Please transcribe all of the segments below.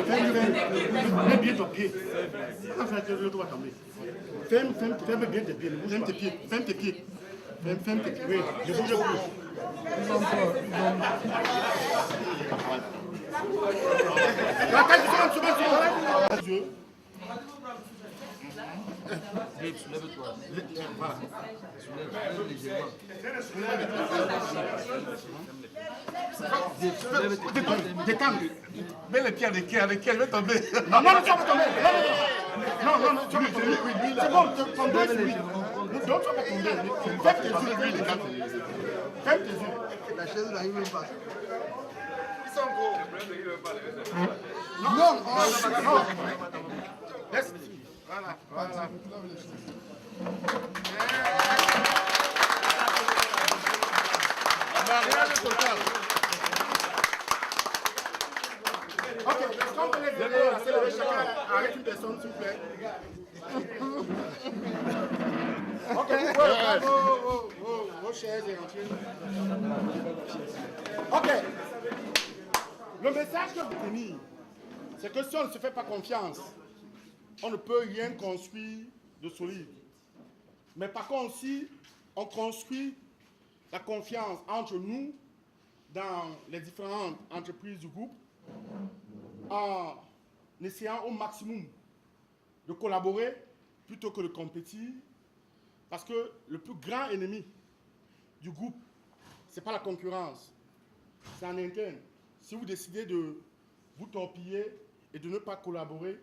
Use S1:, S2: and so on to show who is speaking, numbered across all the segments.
S1: Mets bien ton pied. Quand tu vas tomber. Ferme bien tes pieds. Ferme tes pieds. Ferme tes pieds. Ferme tes pieds. Oui, je bouge plus.
S2: Soulève-toi. Soulève légèrement.
S1: Détends.
S3: Mets les pieds avec qui elle va tomber.
S1: Non, tu vas pas tomber. Non, tu vas pas tomber. C'est bon, ton dos est sur lui. Donc tu vas pas tomber. Ferme tes yeux. Ferme tes yeux.
S2: La chaise n'arrive même pas.
S3: Ils sont gros.
S1: Non. Laisse. Voilà.
S3: Mariage total.
S1: Ok, est-ce qu'on peut les aider à célébrer chacun avec une personne, s'il vous plaît? Ok, vous pouvez vos chaises et rentrer. Ok. Le message que vous tenir, c'est que si on ne se fait pas confiance, on ne peut rien construire de solide. Mais par contre, si on construit la confiance entre nous dans les différentes entreprises du groupe, en essayant au maximum de collaborer plutôt que de compétir, parce que le plus grand ennemi du groupe, ce n'est pas la concurrence, c'est en interne. Si vous décidez de vous torpiller et de ne pas collaborer,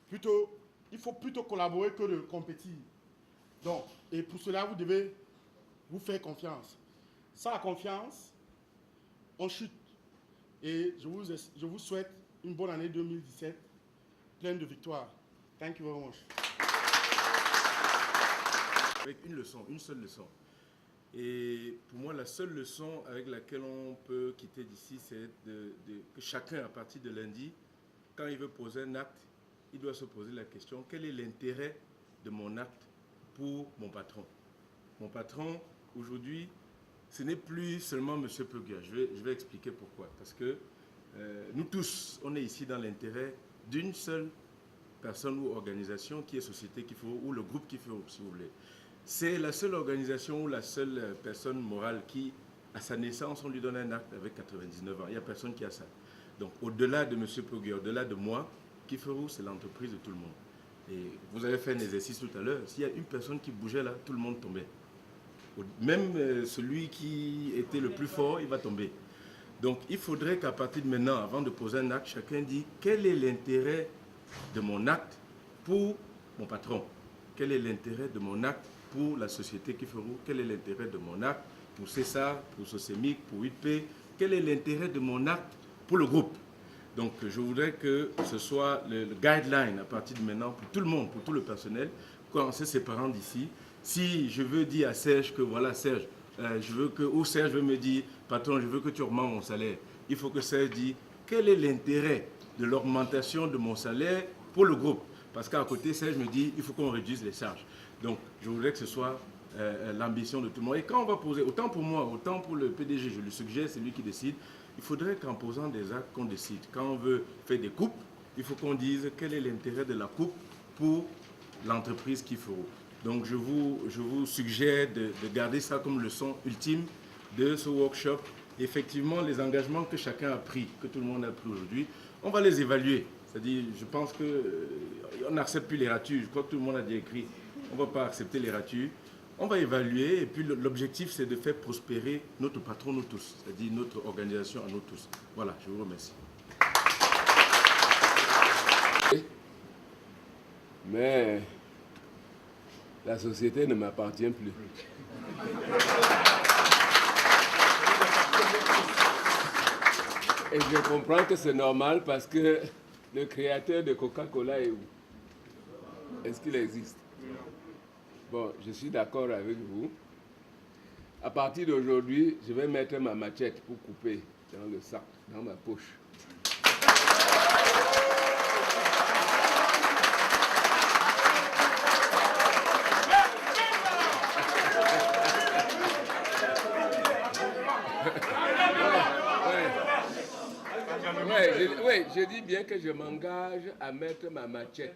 S1: il faut plutôt collaborer que de compétir. Donc, et pour cela, vous devez vous faire confiance. Sans la confiance, on chute. Et je vous souhaite une bonne année 2017, pleine de victoires. Thank you very much.
S4: Avec une leçon, une seule leçon. Et pour moi, la seule leçon avec laquelle on peut quitter d'ici, c'est que chacun, à partir de lundi, quand il veut poser un acte, il doit se poser la question, quel est l'intérêt de mon acte pour mon patron? Mon patron, aujourd'hui, ce n'est plus seulement M. Peguia. Je vais expliquer pourquoi. Parce que nous tous, on est ici dans l'intérêt d'une seule personne ou organisation qui est Société Kifero, ou le groupe Kifero, si vous voulez. C'est la seule organisation ou la seule personne morale qui, à sa naissance, on lui donne un acte avec 99 ans. Il n'y a personne qui a ça. Donc, au-delà de M. Peguia, au-delà de moi, Kifero, c'est l'entreprise de tout le monde. Et vous avez fait un exercice tout à l'heure. S'il y a une personne qui bougeait là, tout le monde tombait. Même celui qui était le plus fort, il va tomber. Donc, il faudrait qu'à partir de maintenant, avant de poser un acte, chacun dise quel est l'intérêt de mon acte pour mon patron? Quel est l'intérêt de mon acte pour la société Kifero? Quel est l'intérêt de mon acte pour CESA, pour Socemic, pour 8P? Quel est l'intérêt de mon acte pour le groupe? Donc, je voudrais que ce soit le guideline à partir de maintenant pour tout le monde, pour tout le personnel, en se séparant d'ici. Si je veux dire à Serge que voilà, Serge, ou Serge veut me dire, patron, je veux que tu augmentes mon salaire, il faut que Serge dise quel est l'intérêt de l'augmentation de mon salaire pour le groupe. Parce qu'à côté, Serge me dit, il faut qu'on réduise les charges. Donc, je voudrais que ce soit l'ambition de tout le monde. Et quand on va poser, autant pour moi, autant pour le PDG, je lui suggère, c'est lui qui décide, il faudrait qu'en posant des actes, qu'on décide. Quand on veut faire des coupes, il faut qu'on dise quel est l'intérêt de la coupe pour l'entreprise Kifero. Donc, je vous suggère de garder ça comme leçon ultime de ce workshop. Effectivement, les engagements que chacun a pris, que tout le monde a pris aujourd'hui, on va les évaluer. C'est-à-dire, je pense qu'on n'accepte plus les ratures. Je crois que tout le monde a déjà écrit. On ne va pas accepter les ratures. On va évaluer et puis l'objectif, c'est de faire prospérer notre patron, nous tous. C'est-à-dire notre organisation à nous tous. Voilà, je vous remercie.
S5: Mais la société ne m'appartient plus. Et je comprends que c'est normal parce que le créateur de Coca-Cola est où? Est-ce qu'il existe? Bon, je suis d'accord avec vous. À partir d'aujourd'hui, je vais mettre ma machette pour couper dans le sac, dans ma poche. Oui, je dis dis bien que je m'engage à mettre ma machette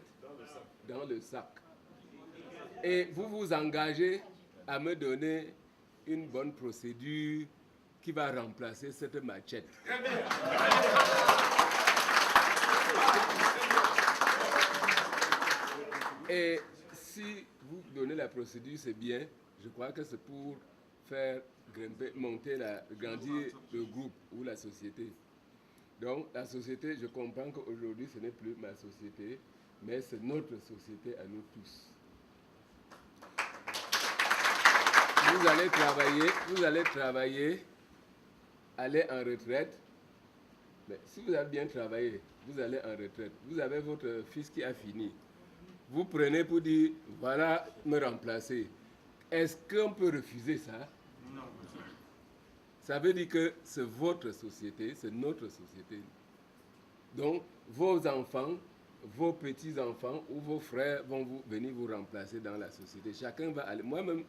S5: dans le sac. Et vous vous engagez à me donner une bonne procédure qui va remplacer cette machette. Et si vous donnez la procédure, c'est bien. Je crois que c'est pour faire grimper, grandir le groupe ou la société. Donc, la société, je comprends qu'aujourd'hui, ce n'est plus ma société, mais c'est notre société à nous tous. Vous allez travailler, aller en retraite. Mais si vous avez bien travaillé, vous allez en retraite. Vous avez votre fils qui a fini. Vous prenez pour dire, voilà, me remplacer. Est-ce qu'on peut refuser ça? Non. Ça veut dire que c'est votre société, c'est notre société. Donc, vos enfants, vos petits-enfants ou vos frères vont venir vous remplacer dans la société. Chacun va aller. Moi-même,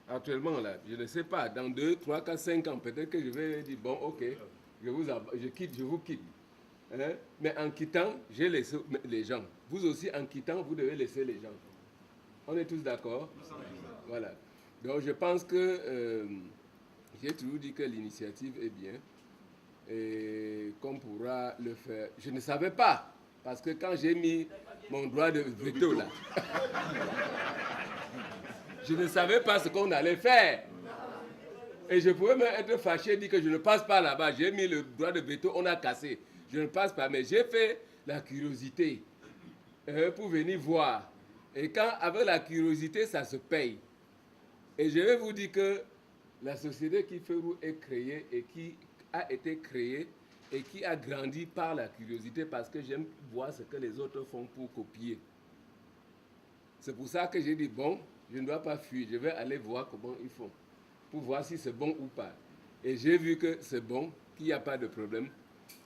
S5: actuellement, là, je ne sais pas, dans 2, 3, 4, 5 ans, peut-être que je vais dire, bon, ok, je vous quitte. Hein? Mais en quittant, j'ai laissé les gens. Vous aussi, en quittant, vous devez laisser les gens. On est tous d'accord? Voilà. Donc, je pense que j'ai toujours dit que l'initiative est bien et qu'on pourra le faire. Je ne savais pas, parce que quand j'ai mis mon droit de veto là, je ne savais pas ce qu'on allait faire. Et je pouvais même être fâché et dire que je ne passe pas là-bas. J'ai mis le droit de veto, on a cassé. Je ne passe pas, mais j'ai fait la curiosité pour venir voir. Et quand, avec la curiosité, ça se paye. Et je vais vous dire que la société Kiferu est créée et qui a été créée et qui a grandi par la curiosité parce que j'aime voir ce que les autres font pour copier. C'est pour ça que j'ai dit, bon, je ne dois pas fuir, je vais aller voir comment ils font pour voir si c'est bon ou pas. Et j'ai vu que c'est bon, qu'il n'y a pas de problème,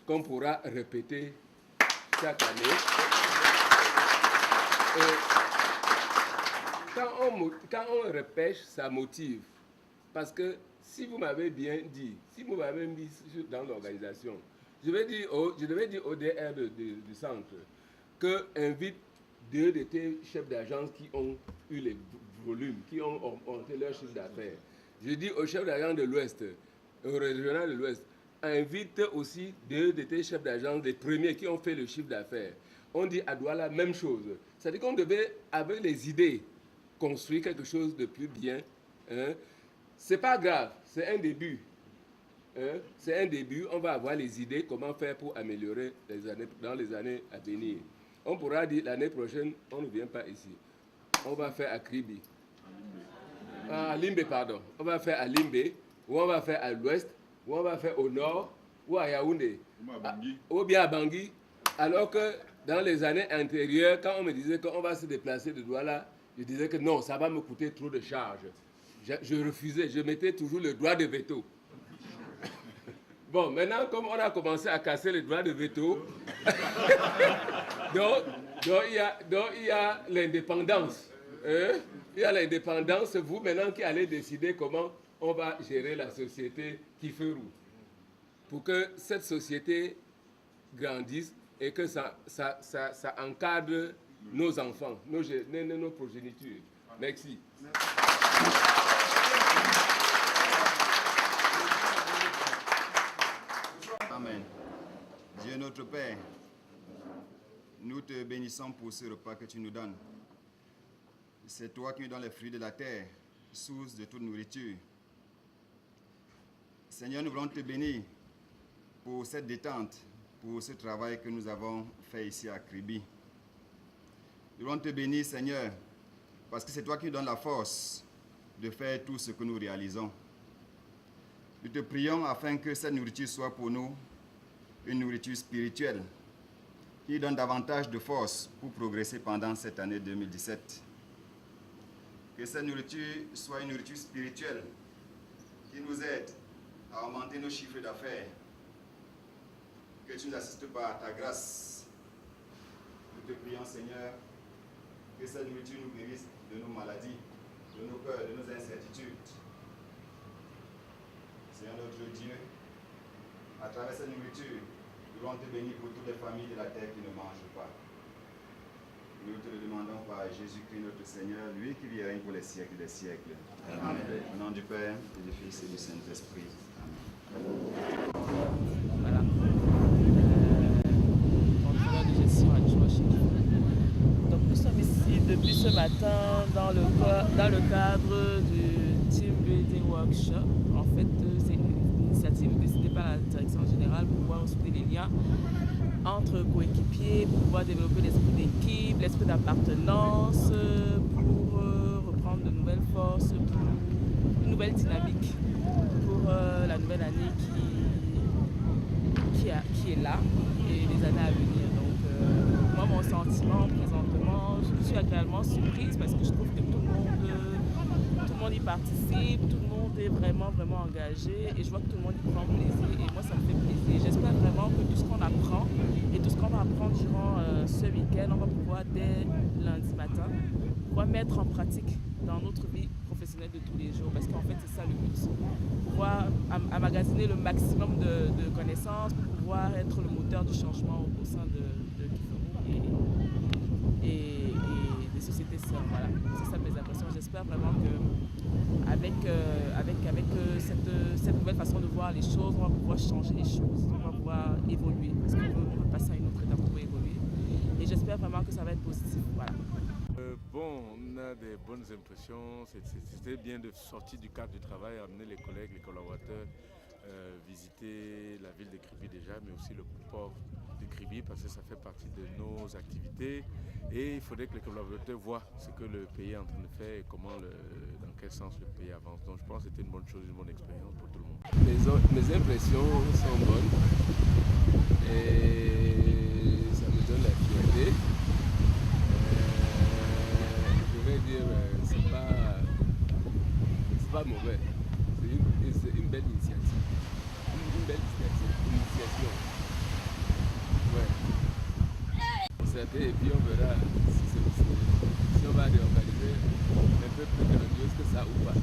S5: qu'on pourra répéter chaque année. Et quand on repêche, ça motive. Parce que si vous m'avez bien dit, si vous m'avez mis dans l'organisation, je devais dire au DR du centre que invite 2 de tes chefs d'agence qui ont eu les volumes, qui ont augmenté leur chiffre d'affaires. Je dis au chef d'agence de l'Ouest, au régional de l'Ouest, invite aussi 2 de tes chefs d'agence, les premiers qui ont fait le chiffre d'affaires. On dit à Douala la même chose. C'est-à-dire qu'on devait, avec les idées, construire quelque chose de plus bien. Hein. C'est pas grave, c'est un début. Hein. C'est un début, on va avoir les idées, comment faire pour améliorer dans les années à venir. On pourra dire l'année prochaine, on ne vient pas ici. On va faire à Kribi. À Limbe, pardon. On va faire à Limbe, ou on va faire à l'ouest, ou on va faire au nord, ou à Yaoundé, ou bien à Bangui. Alors que dans les années antérieures, quand on me disait qu'on va se déplacer de Douala, je disais que non, ça va me coûter trop de charges. Je refusais, je mettais toujours le droit de veto. Bon, maintenant, comme on a commencé à casser le droit de veto, donc il y a l'indépendance. Il y a l'indépendance, c'est vous maintenant qui allez décider comment on va gérer la société Kiferu. Pour que cette société grandisse et que ça encadre nos enfants, nos progénitures. Merci.
S6: Amen. Dieu notre Père, nous te bénissons pour ce repas que tu nous donnes. C'est toi qui nous donnes les fruits de la terre, source de toute nourriture. Seigneur, nous voulons te bénir pour cette détente, pour ce travail que nous avons fait ici à Kribi. Nous voulons te bénir, Seigneur, parce que c'est toi qui nous donnes la force de faire tout ce que nous réalisons. Nous te prions afin que cette nourriture soit pour nous une nourriture spirituelle qui donne davantage de force pour progresser pendant cette année 2017. Que cette nourriture soit une nourriture spirituelle qui nous aide à augmenter nos chiffres d'affaires. Que tu nous assistes par ta grâce. Nous te prions, Seigneur, que cette nourriture nous guérisse de nos maladies, de nos peurs, de nos incertitudes. Seigneur notre Dieu, à travers cette nourriture, Nous voulons te bénir pour toutes les familles de la terre qui ne mangent pas. Nous te le demandons par Jésus-Christ notre Seigneur, lui qui vit et règne pour les siècles des siècles. Amen. Au nom du Père, et du Fils et du Saint-Esprit.
S7: Voilà. Contrôleur de gestion adjoint chez nous. Donc nous sommes ici depuis ce matin dans le cadre du Team Building Workshop. En fait, c'est une initiative décidée par la direction générale pour pouvoir souder les liens entre coéquipiers, pour pouvoir développer l'esprit d'équipe, l'esprit d'appartenance, pour reprendre de nouvelles forces, pour une nouvelle dynamique pour la nouvelle année qui est là et les années à venir. Donc moi, mon sentiment présentement, je suis agréablement surprise parce que je trouve que tout le monde y participe, tout le monde est vraiment engagé et je vois que tout le monde y prend plaisir et moi ça me fait plaisir. J'espère vraiment que tout ce qu'on apprend et tout ce qu'on va apprendre durant ce week-end, on va pouvoir dès lundi matin pouvoir mettre en pratique dans notre vie professionnelle de tous les jours parce qu'en fait c'est ça le but, pouvoir emmagasiner le maximum de connaissances pour pouvoir être le moteur du changement au sein de Kifumu et des sociétés sœurs. Voilà, c'est ça mes impressions. J'espère vraiment que avec cette nouvelle façon de voir les choses, on va pouvoir changer les choses, on va pouvoir évoluer parce qu'on veut passer à une autre étape pour évoluer et j'espère vraiment que ça va être positif. Voilà.
S4: Bon, on a des bonnes impressions. C'était bien de sortir du cadre du travail, amener les collègues, les collaborateurs, visiter la ville de Kribi déjà, mais aussi le port de Kribi parce que ça fait partie de nos activités. Et il faudrait que les collaborateurs voient ce que le pays est en train de faire et dans quel sens le pays avance. Donc je pense que c'était une bonne chose, une bonne expérience pour tout le monde.
S5: Mes impressions sont bonnes et ça me donne la fierté. Je vais dire, c'est pas mauvais. C'est une belle initiative. Une belle initiation. Ouais. Et puis on verra si on va réorganiser un peu plus grandiose que ça ou pas.